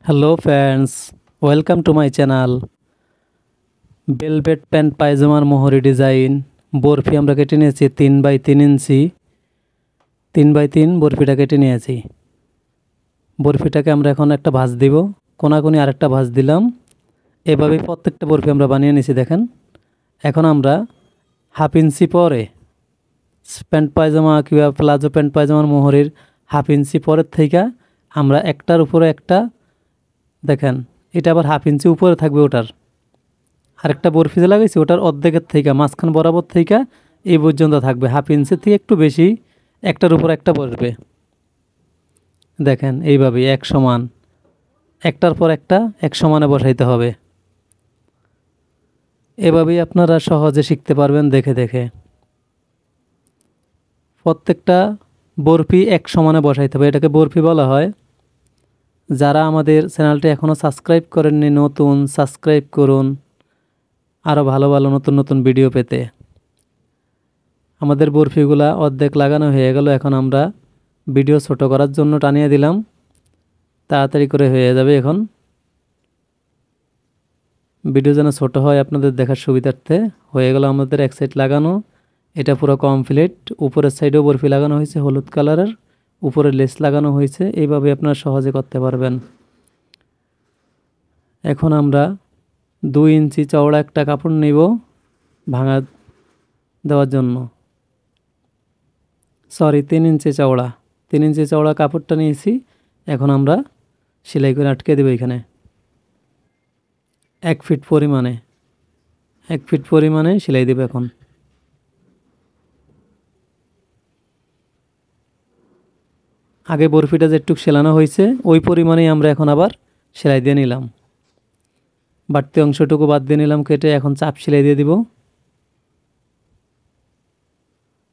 Hello friends, welcome to my channel. Velvet pant পায়জামার মোহরি design barfi আমরা কেটে নিয়েছি 3x3 ইঞ্চি 3x3 বরফিটা কেটে নিয়েছি। বরফিটাকে আমরা এখন একটা ভাঁজ দিব, কোনাকুনি আরেকটা ভাঁজ দিলাম। এভাবে প্রত্যেকটা বরফি আমরা বানিয়ে নিয়েছি দেখেন। এখন আমরা হাফ ইঞ্চি পরে প্যান্ট পায়জামা কিংবা প্লাজো প্যান্ট পায়জামার মোহরির হাফ ইঞ্চি পরের থেকে আমরা একটার উপরে একটা দেখেন, এটা আবার হাফ ইঞ্চি উপরে থাকবে ওটার। আরেকটা বরফি যে লাগাইছি ওটার অর্ধেকের থেকে মাঝখান বরাবর থেকে এই পর্যন্ত থাকবে, হাফ ইঞ্চির থেকে একটু বেশি একটার উপর একটা বসবে। দেখেন এইভাবে এক সমান একটার পর একটা এক সমানে বসাইতে হবে। এভাবেই আপনারা সহজে শিখতে পারবেন দেখে দেখে। প্রত্যেকটা বরফি এক সমানে বসাইতে হবে, এটাকে বরফি বলা হয়। যারা আমাদের চ্যানেলটি এখনও সাবস্ক্রাইব করেননি নতুন সাবস্ক্রাইব করুন আরও ভালো ভালো নতুন নতুন ভিডিও পেতে। আমাদের বরফিগুলা অর্ধেক লাগানো হয়ে গেল, এখন আমরা ভিডিও ছোট করার জন্য টানিয়ে দিলাম, তাড়াতাড়ি করে হয়ে যাবে। এখন ভিডিও যেন ছোট হয় আপনাদের দেখার সুবিধার্থে হয়ে গেল আমাদের এক সাইড লাগানো। এটা পুরো কমপ্লিট। উপরের সাইডেও বরফি লাগানো হয়েছে হলুদ কালারের, উপরে লেস লাগানো হয়েছে। এইভাবে আপনারা সহজে করতে পারবেন। এখন আমরা 2 ইঞ্চি চওড়া একটা কাপড় নিব ভাঙা দেওয়ার জন্য। 3 ইঞ্চি চওড়া 3 ইঞ্চি চওড়া কাপড়টা নিয়েছি। এখন আমরা সেলাই করে আটকে দেব এখানে 1 ফিট পরিমাণে 1 ফিট পরিমাণে সেলাই দেব। এখন আগে বরফিটা যেটুক সেলানো হয়েছে ওই পরিমাণেই আমরা এখন আবার সেলাই দিয়ে নিলাম। বাড়তি অংশটুকু বাদ দিয়ে নিলাম কেটে। এখন চাপ সেলাই দিয়ে দিব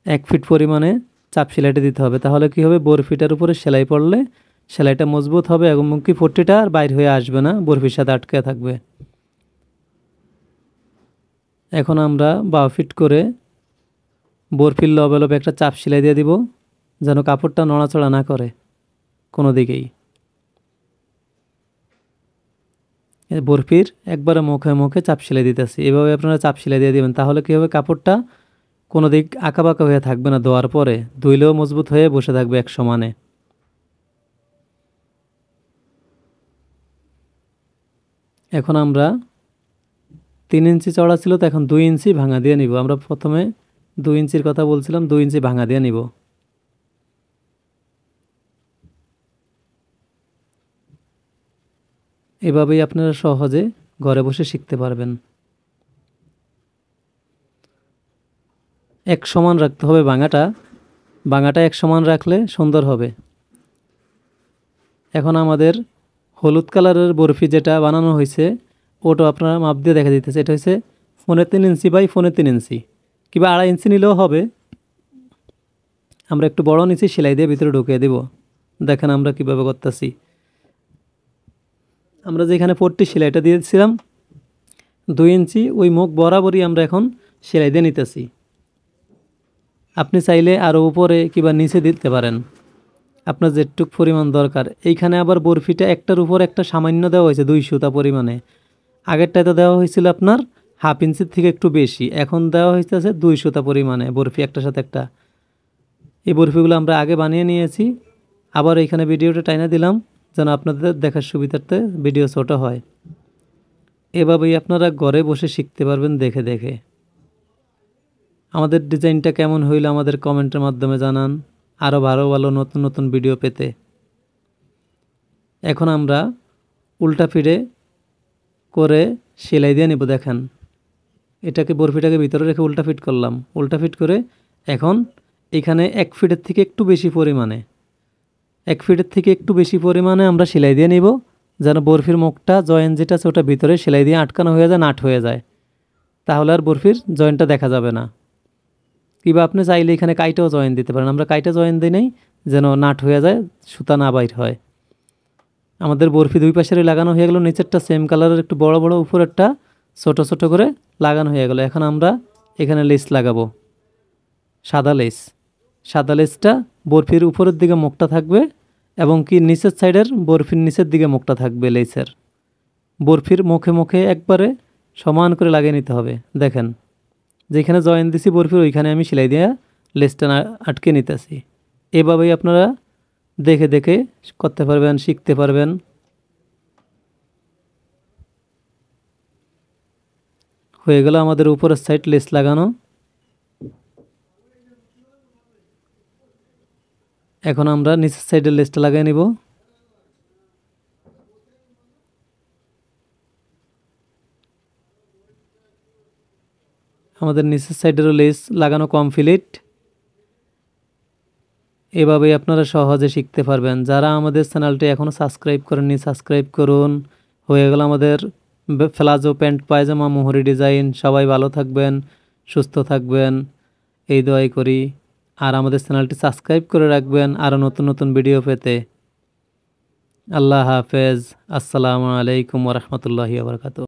1 ফিট পরিমাণে চাপ সেলাইটা দিতে হবে। তাহলে কি হবে, বরফিটার উপরে সেলাই পড়লে সেলাইটা মজবুত হবে এবং মুখি পট্টিটা আর বাইর হয়ে আসবে না, বরফির সাথে আটকে থাকবে। এখন আমরা 12 ফিট করে বরফির লবে লবে একটা চাপ সেলাই দিয়ে দিব, যেন কাপড়টা নড়াচড়া না করে কোনো দিকেই। বরফির একবারে মুখে মুখে চাপ সেলাই দিতেছি। এভাবে আপনারা চাপ সেলাই দিয়ে দেবেন, তাহলে কী হবে, কাপড়টা কোনো দিক আঁকাবাঁকা হয়ে থাকবে না। ধোয়ার পরে ধুইলেও মজবুত হয়ে বসে থাকবে এক সমানে। এখন আমরা 3 ইঞ্চি চওড়া ছিল তো এখন 2 ইঞ্চি ভাঙা দিয়ে নিব। আমরা প্রথমে 2 ইঞ্চির কথা বলছিলাম, 2 ইঞ্চি ভাঙা দিয়ে নিব। এভাবেই আপনারা সহজে ঘরে বসে শিখতে পারবেন। এক সমান রাখতে হবে ভাঙাটা এক সমান রাখলে সুন্দর হবে। এখন আমাদের হলুদ কালারের বরফি যেটা বানানো হয়েছে ওটা আপনারা মাপ দিয়ে দেখা দিতেছে। এটা হচ্ছে 3.5 ইঞ্চি বাই 3.5 ইঞ্চি কিংবা 2.5 ইঞ্চি নিলেও হবে। আমরা একটু বড় নিচে সেলাই দিয়ে ভিতরে ঢুকিয়ে দেব। দেখেন আমরা কীভাবে করতেছি। আমরা যেখানে পট্টি সেলাইটা দিয়েছিলাম 2 ইঞ্চি, ওই মুখ বরাবরই আমরা এখন সেলাই দিয়ে নিতেছি। আপনি চাইলে আরও উপরে কিংবা নিচে দিতে পারেন, আপনার যেটুক পরিমাণ দরকার। এইখানে আবার বরফিটা একটার উপর একটা সামান্য দেওয়া হয়েছে 2 সুতা পরিমাণে। আগেরটাতে দেওয়া হয়েছিল আপনার হাফ ইঞ্চির থেকে একটু বেশি, এখন দেওয়া হয়েছে 2 সুতা পরিমাণে বরফি একটার সাথে একটা। এই বরফিগুলো আমরা আগে বানিয়ে নিয়েছি, আবার এইখানে ভিডিওটা টাইনা দিলাম যেন আপনাদের দেখার সুবিধার্থে ভিডিও ছোট হয়। এভাবেই আপনারা ঘরে বসে শিখতে পারবেন দেখে দেখে। আমাদের ডিজাইনটা কেমন হইল আমাদের কমেন্টের মাধ্যমে জানান আরও ভালো ভালো নতুন নতুন ভিডিও পেতে। এখন আমরা উল্টা ফিরে করে সেলাই দিয়ে নেব। দেখেন এটাকে বরফিটাকে ভিতরে রেখে উল্টা ফিট করলাম। উল্টা ফিট করে এখন এখানে 1 ফিটের থেকে একটু বেশি পরিমাণে 1 ফিটের থেকে একটু বেশি পরিমাণে আমরা সেলাই দিয়ে নিব, যেন বরফির মুখটা জয়েন্ট যেটা আছে ওটা ভিতরে সেলাই দিয়ে আটকানো হয়ে যায়, নাট হয়ে যায়। তাহলে আর বরফির জয়েন্টটা দেখা যাবে না। কিংবা আপনি চাইলে এখানে কাইটাও জয়েন দিতে পারেন। আমরা কাইটা জয়েন দিই নাই, যেন নাট হয়ে যায়, সুতা না বাইর হয়। আমাদের বরফি 2 পাশেরই লাগানো হয়ে গেল। নিচেরটা সেম কালারের একটু বড় বড়, উপরেরটা ছোট ছোট করে লাগানো হয়ে গেল। এখন আমরা এখানে লেস লাগাবো, সাদা লেস। সাদা লেসটা বরফির উপরের দিকে মুখটা থাকবে এবং কি নিচের সাইডের বরফির নিচের দিকে মুখটা থাকবে লেসের। বরফির মুখে মুখে একবারে সমান করে লাগিয়ে নিতে হবে। দেখেন যেখানে জয়েন দিছি বরফির ওইখানে আমি সেলাই দিয়ে লেসটা আটকে নিতেছি। এভাবেই আপনারা দেখে দেখে করতে পারবেন, শিখতে পারবেন। হয়ে গেল আমাদের উপরের সাইড লেস লাগানো। এখন আমরা নিচের সাইডের লেসটা লাগিয়ে নিব। আমাদের নিচের সাইডেরও লেস লাগানো কমপ্লিট। এভাবেই আপনারা সহজে শিখতে পারবেন। যারা আমাদের চ্যানেলটি এখনও সাবস্ক্রাইব করেননি সাবস্ক্রাইব করুন। হয়ে গেল আমাদের প্লাজো প্যান্ট পায়জামা মোহরি ডিজাইন। সবাই ভালো থাকবেন, সুস্থ থাকবেন এই দোয়াই করি। আর আমাদের চ্যানেলটি সাবস্ক্রাইব করে রাখবেন আরও নতুন নতুন ভিডিও পেতে। আল্লাহ হাফেজ। আসসালামু আলাইকুম ওয়া রাহমাতুল্লাহি ওয়া বারাকাতুহু।